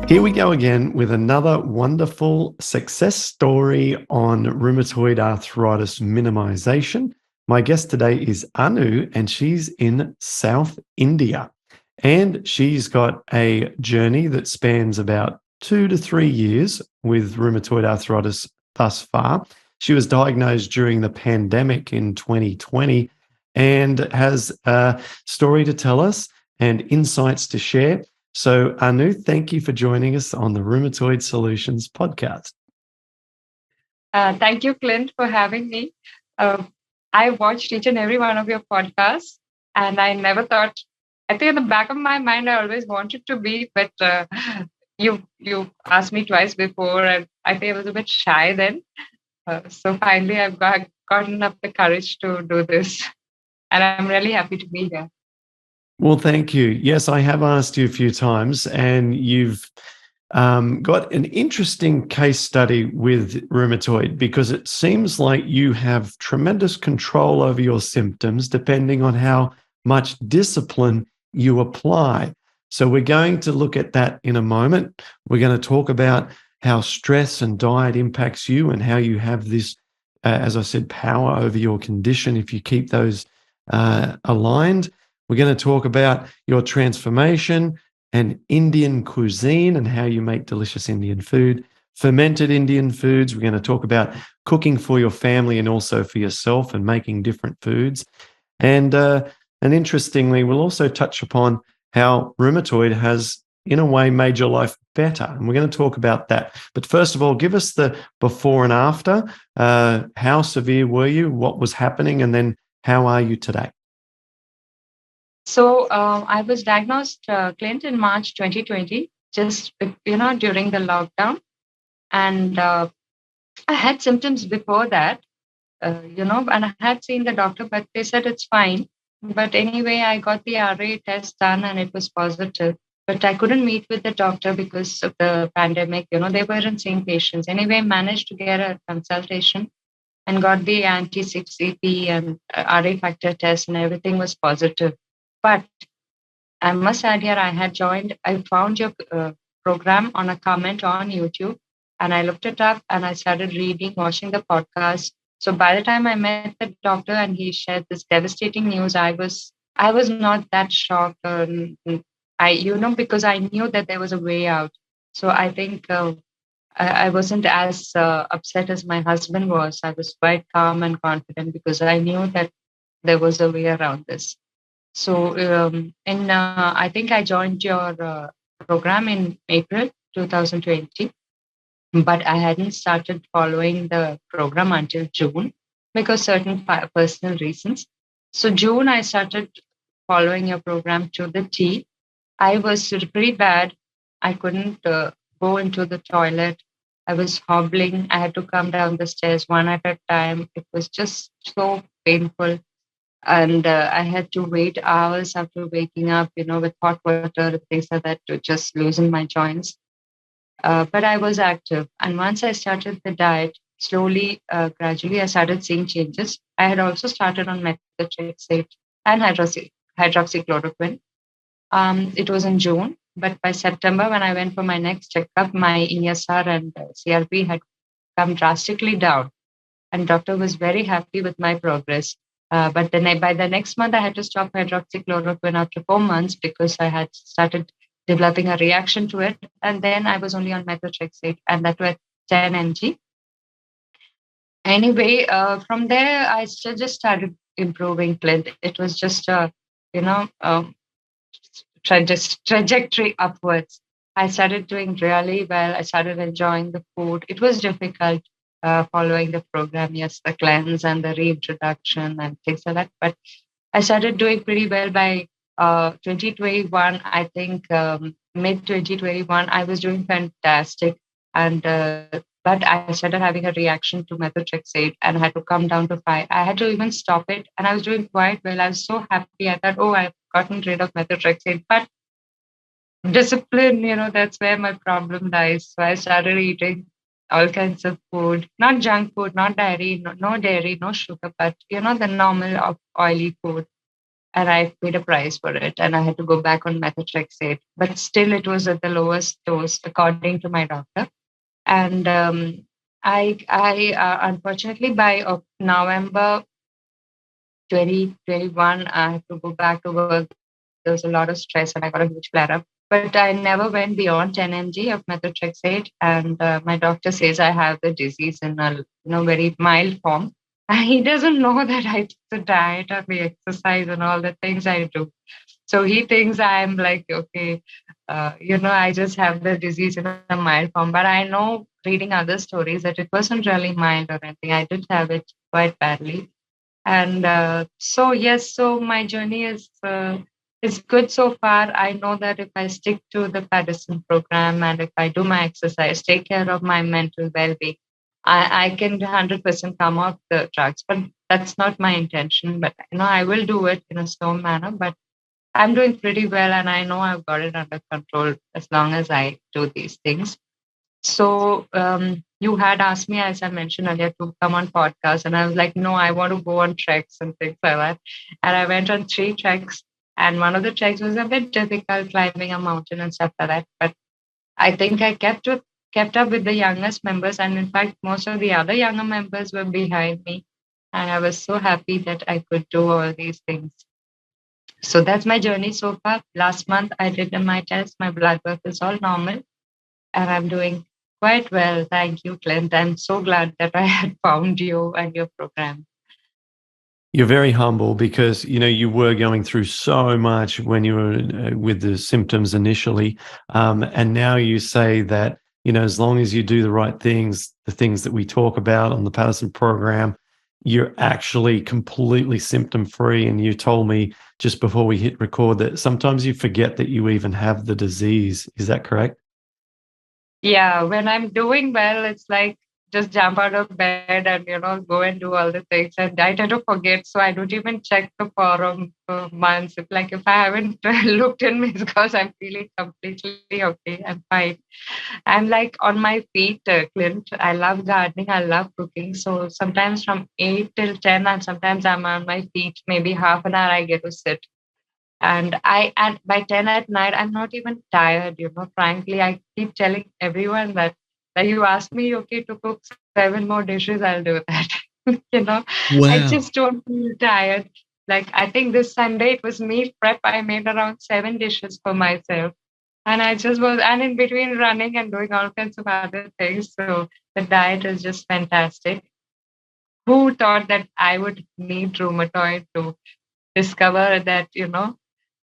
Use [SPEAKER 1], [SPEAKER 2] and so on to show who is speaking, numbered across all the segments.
[SPEAKER 1] Here we go again with another wonderful success story on rheumatoid arthritis minimization. My guest today is Anu, and she's in South India. And she's got a journey that spans about 2 to 3 years with rheumatoid arthritis thus far. She was diagnosed during the pandemic in 2020 and has a story to tell us and insights to share. So, Anu, thank you for joining us on the Rheumatoid Solutions podcast.
[SPEAKER 2] Thank you, Clint, for having me. Uh, I watched each and every one of your podcasts, and I never thought. I think in the back of my mind, I always wanted to be, but you asked me twice before, and I think I was a bit shy then. So finally, I've gotten up the courage to do this, and I'm really happy to be here.
[SPEAKER 1] Well, thank you. Yes, I have asked you a few times, and you've got an interesting case study with rheumatoid because it seems like you have tremendous control over your symptoms depending on how much discipline you apply. So, we're going to look at that in a moment. We're going to talk about how stress and diet impacts you and how you have this, as I said, power over your condition if you keep those aligned. We're going to talk about your transformation and Indian cuisine and how you make delicious Indian food, fermented Indian foods. We're going to talk about cooking for your family and also for yourself and making different foods. And interestingly, we'll also touch upon how rheumatoid has, in a way, made your life better. And we're going to talk about that. But first of all, give us the before and after. How severe were you? What was happening? And then how are you today?
[SPEAKER 2] So I was diagnosed, Clint, in March 2020, just during the lockdown, and I had symptoms before that, and I had seen the doctor, but they said it's fine. But anyway, I got the RA test done, and it was positive. But I couldn't meet with the doctor because of the pandemic. They weren't seeing patients. Anyway, managed to get a consultation and got the anti-6EP and RA factor test, and everything was positive. But I must add here, I found your program on a comment on YouTube, and I looked it up and I started reading, watching the podcast. So by the time I met the doctor and he shared this devastating news, I was not that shocked. Because I knew that there was a way out. So I think I wasn't as upset as my husband was. I was quite calm and confident because I knew that there was a way around this. So, I think I joined your program in April 2020, but I hadn't started following the program until June because certain personal reasons. So, June, I started following your program to the T. I was pretty bad. I couldn't go into the toilet. I was hobbling. I had to come down the stairs one at a time. It was just so painful, and I had to wait hours after waking up, with hot water and things like that to just loosen my joints. But I was active, and once I started the diet, slowly, gradually, I started seeing changes. I had also started on methotrexate and hydroxychloroquine. It was in June, but by September, when I went for my next checkup, my ESR and CRP had come drastically down, and doctor was very happy with my progress. But then by the next month, I had to stop hydroxychloroquine after 4 months because I had started developing a reaction to it. And then I was only on methotrexate, and that was 10 mg. Anyway, from there, I still just started improving, Clint. It was just you know, um, trajectory upwards. I started doing really well. I started enjoying the food. It was difficult following the program, yes, the cleanse and the reintroduction and things like that. But I started doing pretty well by 2021. I think mid 2021, I was doing fantastic. And but I started having a reaction to methotrexate and had to come down to 5. I had to even stop it, and I was doing quite well. I was so happy. I thought, oh, I've gotten rid of methotrexate, but discipline, that's where my problem lies. So I started eating all kinds of food, not junk food, not dairy, no dairy, no sugar, but the normal of oily food. and I paid a price for it, and I had to go back on methotrexate. But still, it was at the lowest dose, according to my doctor. And I unfortunately by November 2021, I had to go back to work. There was a lot of stress, and I got a huge flare up. But I never went beyond 10 mg of methotrexate, and my doctor says I have the disease in a very mild form. And he doesn't know that I do the diet and the exercise and all the things I do. So he thinks I'm like, okay, I just have the disease in a mild form. But I know reading other stories that it wasn't really mild or anything. I did have it quite badly. And so, yes, so my journey is good so far. I know that if I stick to the Paddison program and if I do my exercise, take care of my mental well-being, I can 100% come off the drugs. But that's not my intention. But I will do it in a slow manner. But I'm doing pretty well, and I know I've got it under control as long as I do these things. So you had asked me, as I mentioned earlier, to come on podcast, and I was like, no, I want to go on treks and things like that. And I went on 3 treks, and one of the treks was a bit difficult, climbing a mountain and stuff like that. But I think I kept up with the youngest members, and in fact, most of the other younger members were behind me, and I was so happy that I could do all these things. So that's my journey so far. Last month, I did my test. My blood work is all normal, and I'm doing quite well. Thank you, Clint. I'm so glad that I had found you and your program.
[SPEAKER 1] You're very humble because you were going through so much when you were with the symptoms initially, and now you say that as long as you do the right things, the things that we talk about on the Paddison program, you're actually completely symptom free. And you told me just before we hit record that sometimes you forget that you even have the disease. Is that correct?
[SPEAKER 2] Yeah, when I'm doing well, it's like just jump out of bed and go and do all the things. And I tend to forget, so I don't even check the forum for months. If I haven't looked in it's because I'm feeling completely okay. I'm fine. I'm like on my feet, Clint. I love gardening. I love cooking. So sometimes from 8 till 10, and sometimes I'm on my feet. Maybe half an hour I get to sit. And by 10 at night, I'm not even tired, Frankly, I keep telling everyone that you ask me, okay, to cook 7 more dishes, I'll do that. you know, I just
[SPEAKER 1] Wow.
[SPEAKER 2] don't feel tired. Like I think this Sunday it was meal prep. I made around 7 dishes for myself. And I just was, and in between running and doing all kinds of other things. So the diet is just fantastic. Who thought that I would need rheumatoid to discover that,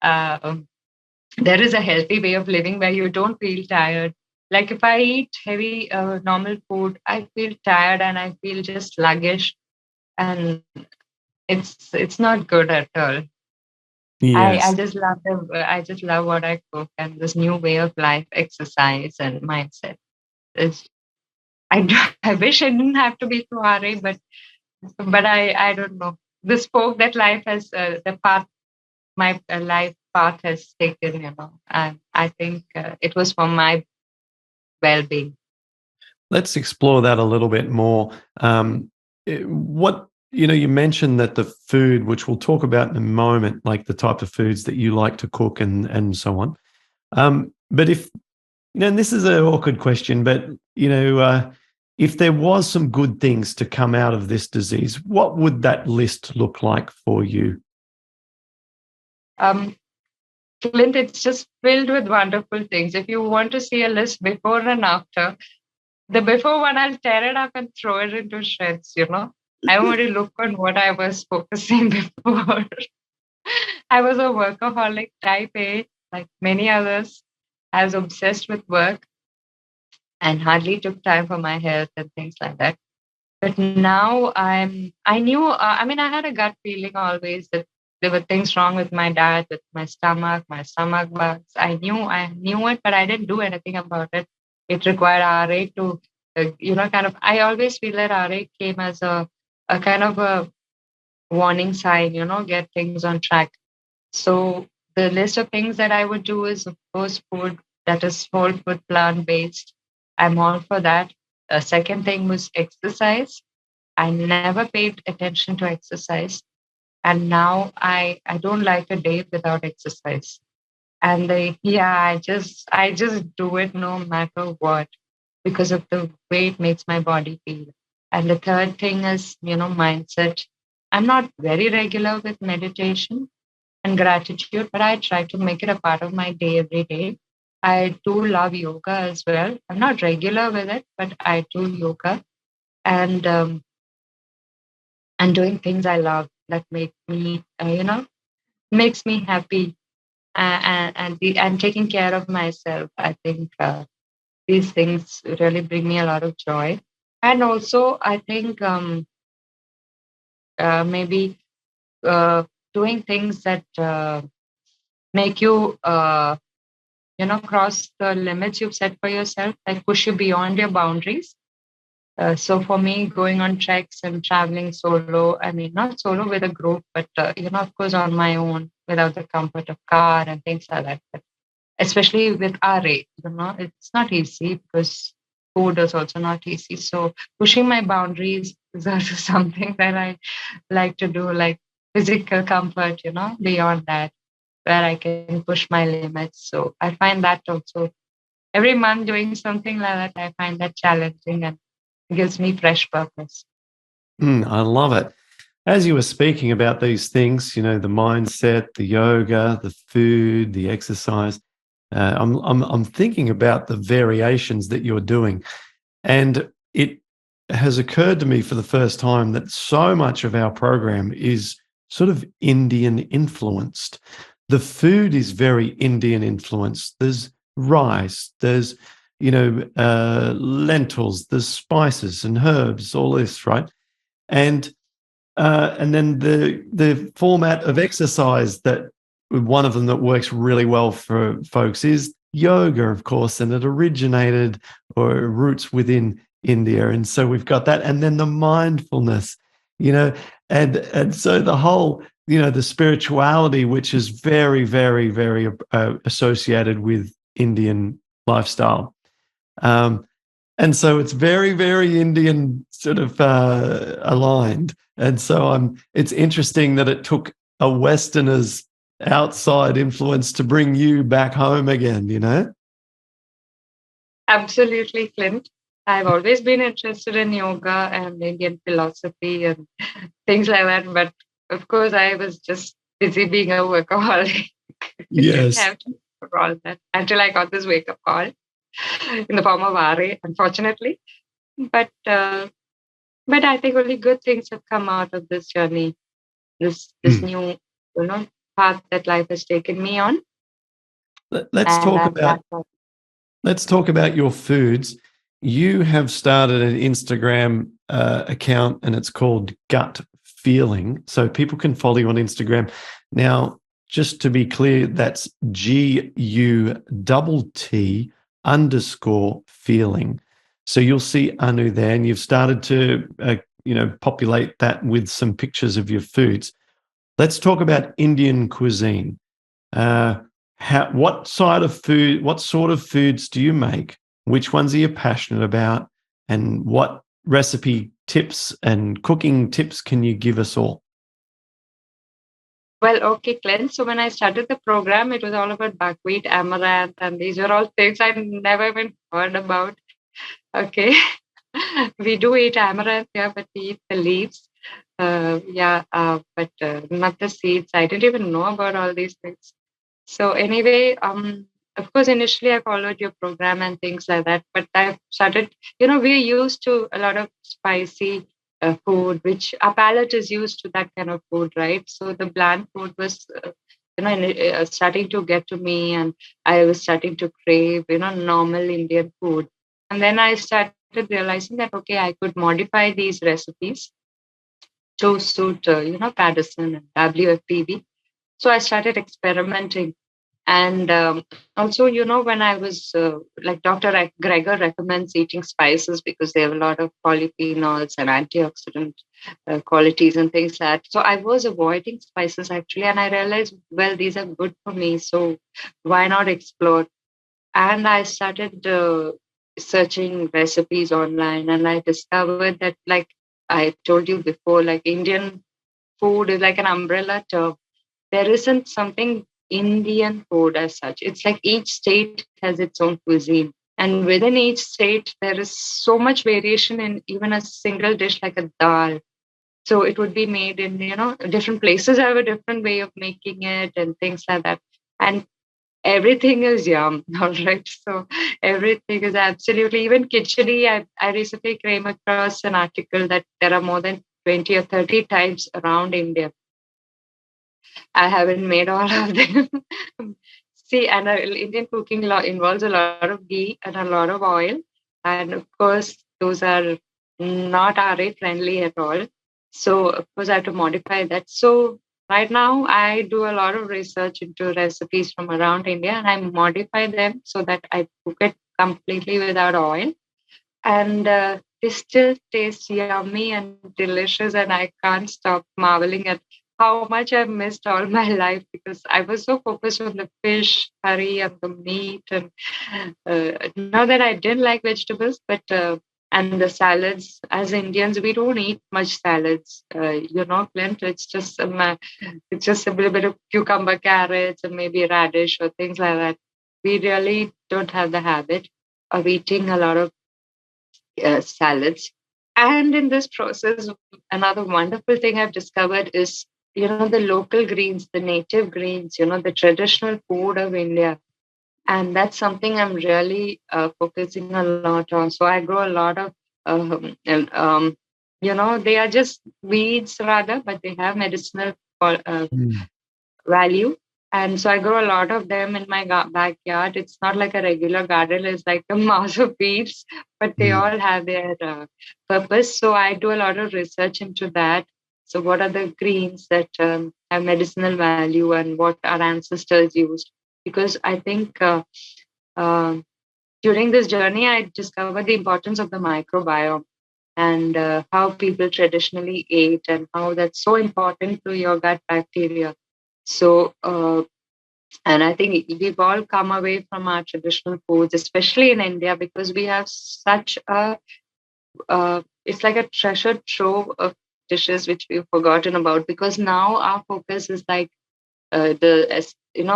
[SPEAKER 2] um, there is a healthy way of living where you don't feel tired. Like if I eat heavy, normal food, I feel tired and I feel just sluggish, and it's not good at all. I
[SPEAKER 1] Yes.
[SPEAKER 2] just love I just love what I cook and this new way of life, exercise and mindset. It's, I wish I didn't have to be so hurry, but I don't know the spoke that life has the path my life path has taken. I think it was for my well-being.
[SPEAKER 1] Let's explore that a little bit more. What you mentioned that the food, which we'll talk about in a moment, like the type of foods that you like to cook and so on. But if and this is an awkward question, but if there was some good things to come out of this disease, what would that list look like for you?
[SPEAKER 2] Um, Clint, it's just filled with wonderful things. If you want to see a list before and after, the before one, I'll tear it up and throw it into shreds. I want to look on what I was focusing before. I was a workaholic type A, like many others. I was obsessed with work and hardly took time for my health and things like that. But now I knew, I mean, I had a gut feeling always that there were things wrong with my diet, with my stomach bugs. I knew it, but I didn't do anything about it. It required RA to, I always feel that RA came as a kind of a warning sign, get things on track. So the list of things that I would do is, of course, food that is whole food, plant based. I'm all for that. The second thing was exercise. I never paid attention to exercise. And now I don't like a day without exercise. And yeah, I just do it no matter what, because of the way it makes my body feel. And the third thing is, mindset. I'm not very regular with meditation and gratitude, but I try to make it a part of my day every day. I do love yoga as well. I'm not regular with it, but I do yoga, and doing things I love that make me, makes me happy, and taking care of myself. I think these things really bring me a lot of joy. And also, I think maybe uh, doing things that make you, cross the limits you've set for yourself, like push you beyond your boundaries. So for me, going on treks and traveling solo, I mean, not solo with a group, but, of course, on my own without the comfort of car and things like that. But especially with RA, it's not easy because food is also not easy. So pushing my boundaries is also something that I like to do, like physical comfort, beyond that, where I can push my limits. So I find that also every month doing something like that, I find that challenging and gives me fresh purpose.
[SPEAKER 1] I love it. As you were speaking about these things, the mindset, the yoga, the food, the exercise, I'm thinking about the variations that you're doing, and it has occurred to me for the first time that so much of our program is sort of Indian influenced. The food is very Indian influenced. There's rice, there's lentils, there's spices and herbs, all this, right? And then the format of exercise, that one of them that works really well for folks is yoga, of course, and it originated or roots within India. And so we've got that. And then the mindfulness, and so the whole, the spirituality, which is very, very, very associated with Indian lifestyle. Um, and so it's very, very Indian sort of aligned. And so it's interesting that it took a Westerner's outside influence to bring you back home again.
[SPEAKER 2] Absolutely, Clint. I've always been interested in yoga and Indian philosophy and things like that. But of course, I was just busy being a workaholic. I didn't
[SPEAKER 1] Yes.
[SPEAKER 2] have time for all that until I got this wake up call in the form of RA, unfortunately. But I think only good things have come out of this journey, this
[SPEAKER 1] Mm.
[SPEAKER 2] new, path that life has taken me on,
[SPEAKER 1] Let's
[SPEAKER 2] and
[SPEAKER 1] talk
[SPEAKER 2] I'm glad
[SPEAKER 1] about
[SPEAKER 2] for it.
[SPEAKER 1] let's talk about your foods. You have started an Instagram account, and it's called Gut Feeling. So people can follow you on Instagram. Now, just to be clear, that's GUTT_feeling. So you'll see Anu there, and you've started to, populate that with some pictures of your foods. Let's talk about Indian cuisine. Uh, what sort of foods do you make? Which ones are you passionate about? And what recipe tips and cooking tips can you give us all?
[SPEAKER 2] Well, okay, Clint. So when I started the program, it was all about buckwheat, amaranth, and these are all things I've never even heard about. Okay. We do eat amaranth, yeah, but we eat the leaves. But not the seeds. I didn't even know about all these things. So anyway, of course, initially I followed your program and things like that, but I started, we're used to a lot of spicy food, which our palate is used to that kind of food, right? So the bland food was, starting to get to me, and I was starting to crave, normal Indian food. And then I started realizing that, okay, I could modify these recipes to suit, Paddison and WFPB. So I started experimenting. And also, when I was like Dr. Gregor recommends eating spices because they have a lot of polyphenols and antioxidant qualities and things like that. So I was avoiding spices actually, and I realized, well, these are good for me. So why not explore? And I started searching recipes online, and I discovered that, like I told you before, like Indian food is like an umbrella term. There isn't something Indian food as such. It's like each state has its own cuisine. And within each state, there is so much variation in even a single dish like a dal. So it would be made in, different places have a different way of making it and things like that. And everything is yum, all right. So everything is absolutely, even khichdi. I recently came across an article that there are more than 20 or 30 types around India. I haven't made all of them. See, and Indian cooking involves a lot of ghee and a lot of oil. And of course, those are not RA friendly at all. So, of course, I have to modify that. So, right now, I do a lot of research into recipes from around India and I modify them so that I cook it completely without oil. And they still taste yummy and delicious. And I can't stop marveling at how much I've missed all my life because I was so focused on the fish, curry, and the meat. And not that I didn't like vegetables, but and the salads. As Indians, we don't eat much salads. Clint. It's just a little bit of cucumber, carrots, and maybe radish or things like that. We really don't have the habit of eating a lot of salads. And in this process, another wonderful thing I've discovered is, the local greens, the native greens, the traditional food of India. And that's something I'm really focusing a lot on. So I grow a lot of, and, they are just weeds rather, but they have medicinal value. And so I grow a lot of them in my backyard. It's not like a regular garden, it's like a mouse of weeds, but they all have their purpose. So I do a lot of research into that. So, what are the greens that have medicinal value and what our ancestors used? Because I think uh, during this journey, I discovered the importance of the microbiome and how people traditionally ate and how that's so important to your gut bacteria. So, and I think we've all come away from our traditional foods, especially in India, because we have such it's like a treasure trove of dishes which we've forgotten about. Because now our focus is like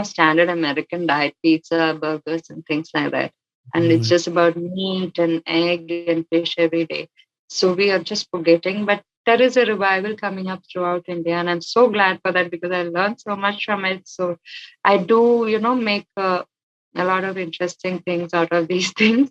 [SPEAKER 2] standard American diet, pizza, burgers, and things like that. And it's just about meat and egg and fish every day. So we are just forgetting, but there is a revival coming up throughout India, and I'm so glad for that because I learned so much from it. So I do, make a lot of interesting things out of these things,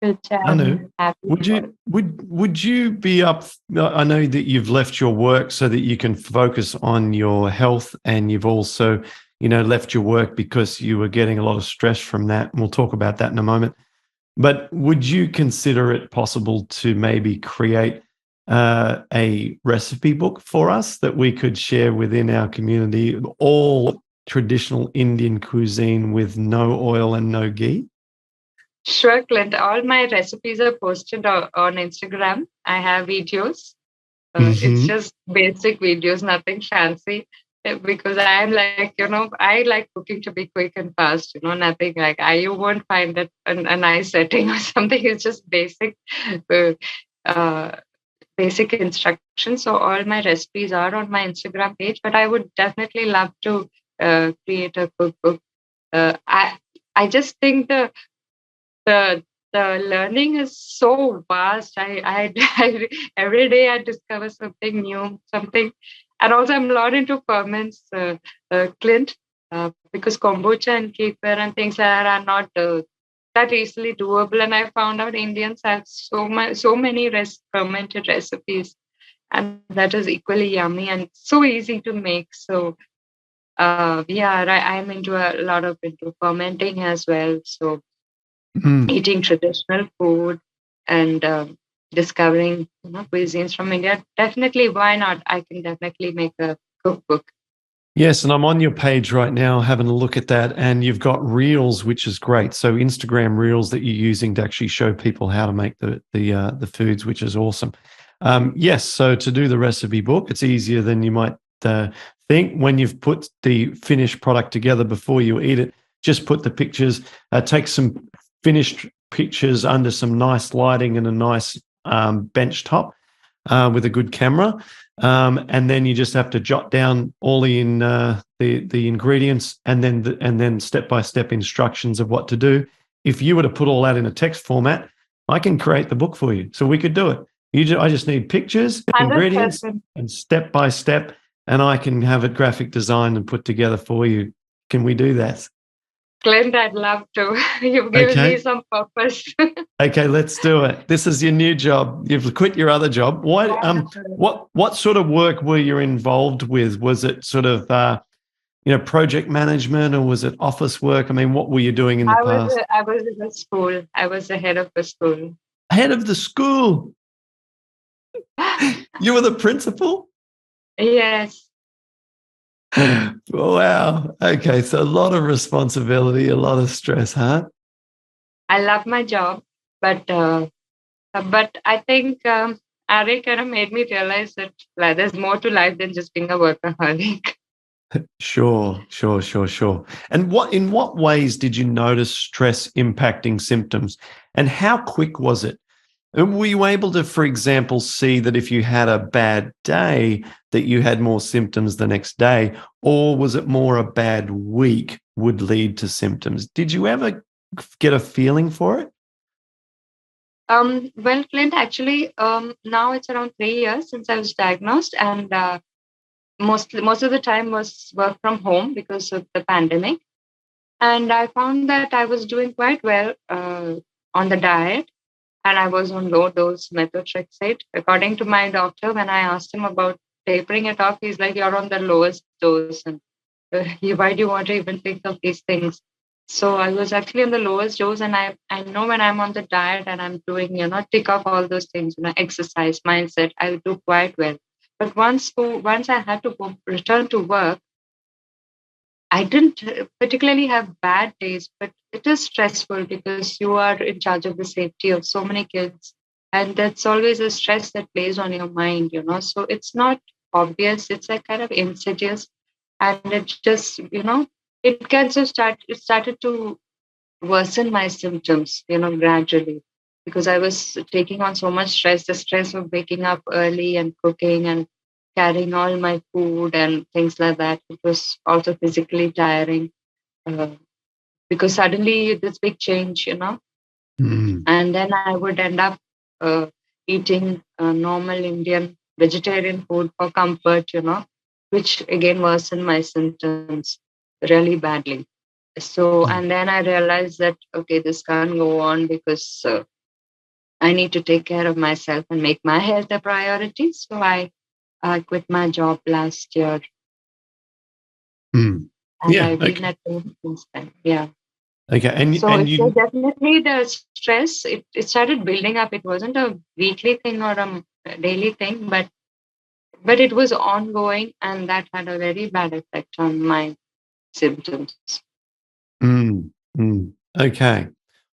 [SPEAKER 2] which
[SPEAKER 1] Anu,
[SPEAKER 2] I'm happy
[SPEAKER 1] would
[SPEAKER 2] for.
[SPEAKER 1] you would you be up? I know that you've left your work so that you can focus on your health, and you've also, left your work because you were getting a lot of stress from that. And we'll talk about that in a moment. But would you consider it possible to maybe create a recipe book for us that we could share within our community, all traditional Indian cuisine with no oil and no ghee?
[SPEAKER 2] Sure, Clint. All my recipes are posted on Instagram. I have videos. It's just basic videos, nothing fancy. Because I'm like, I like cooking to be quick and fast, nothing like you won't find it a nice setting or something. It's just uh, uh, basic instructions. So all my recipes are on my Instagram page, but I would definitely love to create a cookbook. I just think the learning is so vast. I every day I discover something new, something, and also I'm a lot into ferments, Clint, because kombucha and kefir and things like that are not that easily doable. And I found out Indians have so many fermented recipes, and that is equally yummy and so easy to make. So yeah, I'm into fermenting as well. So eating traditional food and discovering cuisines from India. Definitely, why not? I can definitely make a cookbook.
[SPEAKER 1] Yes, and I'm on your page right now having a look at that, and you've got reels, which is great. So Instagram reels that you're using to actually show people how to make the foods, which is awesome. Yes, so to do the recipe book, it's easier than you might think. When you've put the finished product together before you eat it, just put the pictures, take some finished pictures under some nice lighting and a nice bench top. with a good camera. And then you just have to jot down all the ingredients and then step-by-step instructions of what to do. If you were to put all that in a text format, I can create the book for you. So we could do it. I just need pictures, ingredients,
[SPEAKER 2] 100%.
[SPEAKER 1] and step-by-step, and I can have it graphic designed and put together for you. Can we do that?
[SPEAKER 2] Clint, I'd love to. You've given me some purpose.
[SPEAKER 1] Okay, let's do it. This is your new job. You've quit your other job. What sort of work were you involved with? Was it sort of project management, or was it office work? I mean, what were you doing in the past?
[SPEAKER 2] I was in a school. I was the head of the school.
[SPEAKER 1] Head of the school? You were the principal?
[SPEAKER 2] Yes.
[SPEAKER 1] Wow. Okay, so a lot of responsibility, a lot of stress, huh?
[SPEAKER 2] I love my job, but I think Ari kind of made me realize that there's more to life than just being a workaholic.
[SPEAKER 1] Sure. And in what ways did you notice stress impacting symptoms, and how quick was it? And were you able to, for example, see that if you had a bad day, that you had more symptoms the next day, or was it more a bad week would lead to symptoms? Did you ever get a feeling for it?
[SPEAKER 2] Well, Clint, actually, now it's around 3 years since I was diagnosed, and most of the time was work from home because of the pandemic. And I found that I was doing quite well on the diet, and I was on low dose methotrexate. According to my doctor, when I asked him about tapering it off, he's like, "You're on the lowest dose, and why do you want to even think of these things?" So I was actually on the lowest dose, and I know when I'm on the diet and I'm doing, tick off all those things, exercise, mindset, I do quite well. But once I had to return to work, I didn't particularly have bad days, but it is stressful because you are in charge of the safety of so many kids. And that's always a stress that plays on your mind. So it's not obvious, it's like kind of insidious. And it just, it can just it started to worsen my symptoms, gradually because I was taking on so much stress, the stress of waking up early and cooking and carrying all my food and things like that. It was also physically tiring uh, because suddenly this big change.
[SPEAKER 1] Mm.
[SPEAKER 2] And then I would end up uh, eating normal Indian vegetarian food for comfort, which again worsened my symptoms really badly. So, and then I realized that, okay, this can't go on because I need to take care of myself and make my health a priority. So I quit my job last year.
[SPEAKER 1] Mm.
[SPEAKER 2] And
[SPEAKER 1] Yeah.
[SPEAKER 2] I've been at home since then. Yeah.
[SPEAKER 1] Okay.
[SPEAKER 2] So it's definitely the stress. It started building up. It wasn't a weekly thing or a daily thing, but it was ongoing, and that had a very bad effect on my symptoms.
[SPEAKER 1] Okay.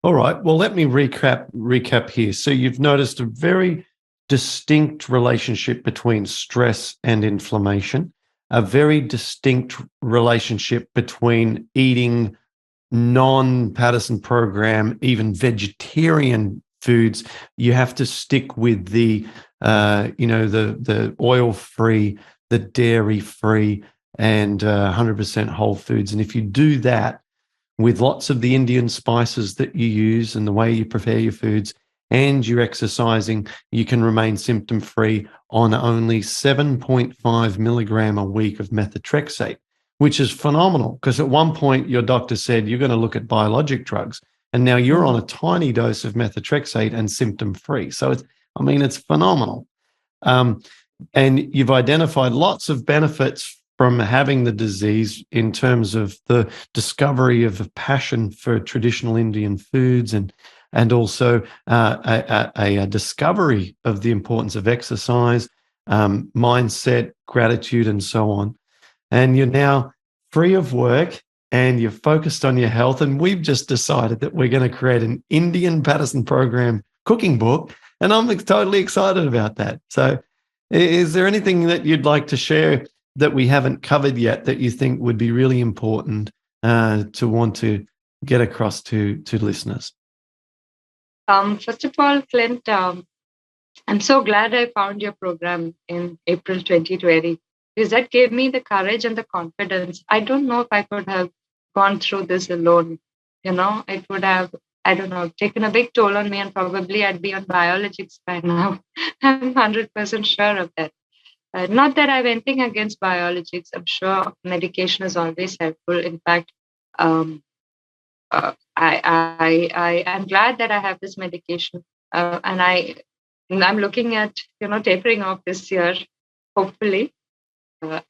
[SPEAKER 1] All right. Well, let me recap here. So you've noticed a very distinct relationship between stress and inflammation, a very distinct relationship between eating non-Paddison program, even vegetarian foods. You have to stick with the oil-free, the dairy-free, and 100% whole foods. And if you do that with lots of the Indian spices that you use and the way you prepare your foods and you're exercising, you can remain symptom-free on only 7.5 milligram a week of methotrexate, which is phenomenal because at one point your doctor said you're going to look at biologic drugs, and now you're on a tiny dose of methotrexate and symptom-free. So it's phenomenal. And you've identified lots of benefits from having the disease in terms of the discovery of a passion for traditional Indian foods and also a discovery of the importance of exercise, mindset, gratitude, and so on. And you're now free of work and you're focused on your health. And we've just decided that we're going to create an Indian Paddison Program cooking book. And I'm totally excited about that. So is there anything that you'd like to share that we haven't covered yet that you think would be really important to want to get across to listeners?
[SPEAKER 2] First of all, Clint, I'm so glad I found your program in April 2020 because that gave me the courage and the confidence. I don't know if I could have gone through this alone. It would have, I don't know, taken a big toll on me, and probably I'd be on biologics by now. I'm 100% sure of that. Not that I have anything against biologics. I'm sure medication is always helpful. In fact, um, I am glad that I have this medication, and I'm looking at tapering off this year, hopefully.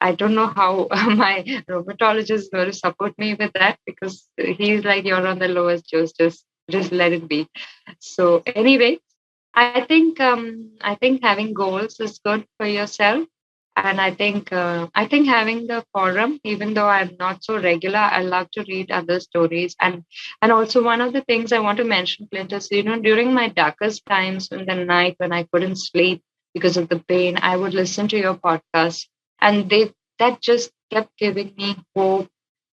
[SPEAKER 2] I don't know how my rheumatologist is going to support me with that, because he's like, you're on the lowest dose, just let it be. So anyway, I think having goals is good for yourself, and I think having the forum, even though I'm not so regular, I love to read other stories. And also, one of the things I want to mention, Clint, is during my darkest times in the night when I couldn't sleep because of the pain, I would listen to your podcast, and they that just kept giving me hope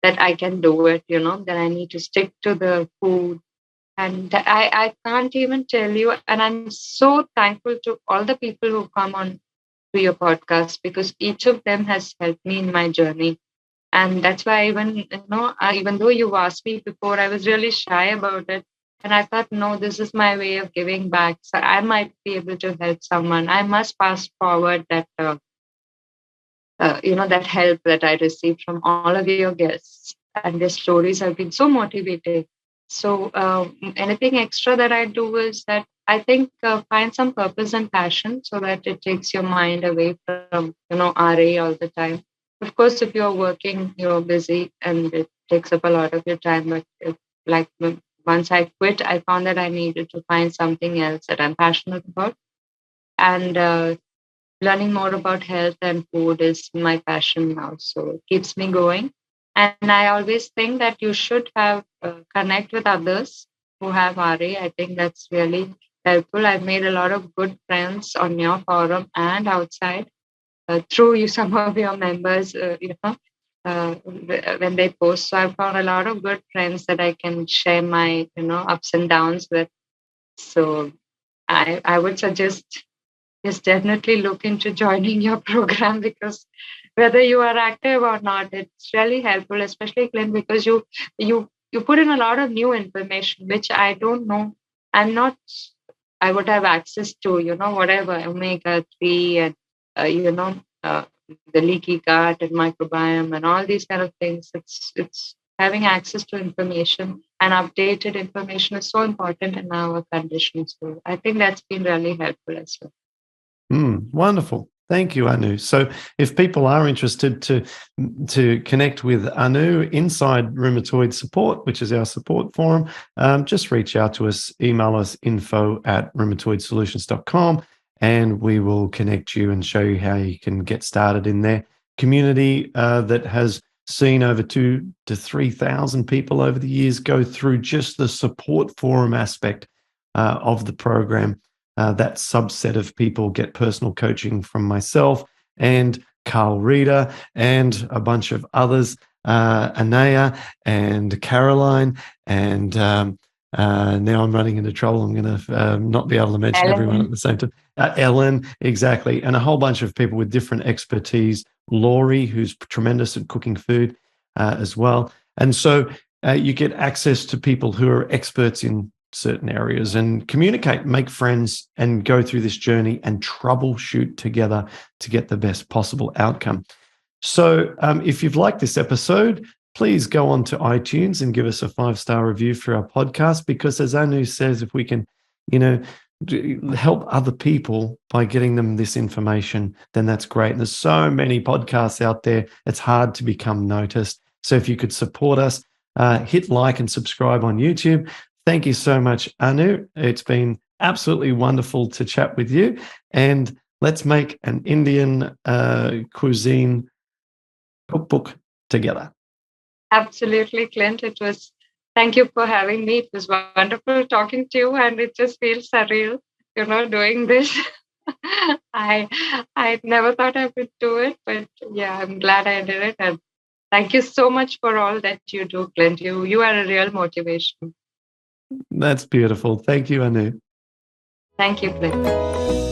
[SPEAKER 2] that I can do it. That I need to stick to the food, and I can't even tell you. And I'm so thankful to all the people who come on to your podcast, because each of them has helped me in my journey. And that's why, even though you asked me before, I was really shy about it. And I thought, no, this is my way of giving back. So I might be able to help someone. I must pass forward that help that I received from all of your guests. And their stories have been so motivating. So, anything extra that I do is that I think find some purpose and passion, so that it takes your mind away from, RA all the time. Of course, if you're working, you're busy and it takes up a lot of your time. But once I quit, I found that I needed to find something else that I'm passionate about. And learning more about health and food is my passion now. So it keeps me going. And I always think that you should have connect with others who have RA. I think that's really helpful. I've made a lot of good friends on your forum and outside through you, some of your members, when they post. So I've found a lot of good friends that I can share my, ups and downs with. So I would suggest, yes, definitely look into joining your program, because whether you are active or not, it's really helpful, especially Clint, because you put in a lot of new information which I don't know. I'm not. I would have access to, whatever omega 3 and uh, the leaky gut and microbiome and all these kind of things. It's having access to information and updated information is so important in our conditions. So I think that's been really helpful as well.
[SPEAKER 1] Wonderful. Thank you, Anu. So if people are interested to connect with Anu inside Rheumatoid Support, which is our support forum, just reach out to us, email us info@rheumatoidsolutions.com, and we will connect you and show you how you can get started in their community that has seen over 2,000 to 3,000 people over the years go through just the support forum aspect of the program. That subset of people get personal coaching from myself and Carl Reeder and a bunch of others, Anaya and Caroline, and now I'm running into trouble. I'm going to not be able to mention everyone at the same time. Ellen, exactly, and a whole bunch of people with different expertise. Laurie, who's tremendous at cooking food as well. And so you get access to people who are experts in certain areas and communicate, make friends, and go through this journey and troubleshoot together to get the best possible outcome. So if you've liked this episode, please go on to iTunes and give us a 5-star review for our podcast, because as Anu says, if we can, help other people by getting them this information, then that's great. And there's so many podcasts out there, it's hard to become noticed. So if you could support us, hit like and subscribe on YouTube. Thank you so much, Anu. It's been absolutely wonderful to chat with you. And let's make an Indian cuisine cookbook together.
[SPEAKER 2] Absolutely, Clint. Thank you for having me. It was wonderful talking to you, and it just feels surreal, doing this. I never thought I would do it, but yeah, I'm glad I did it. And thank you so much for all that you do, Clint. You are a real motivation.
[SPEAKER 1] That's beautiful. Thank you, Anu.
[SPEAKER 2] Thank you, Clint.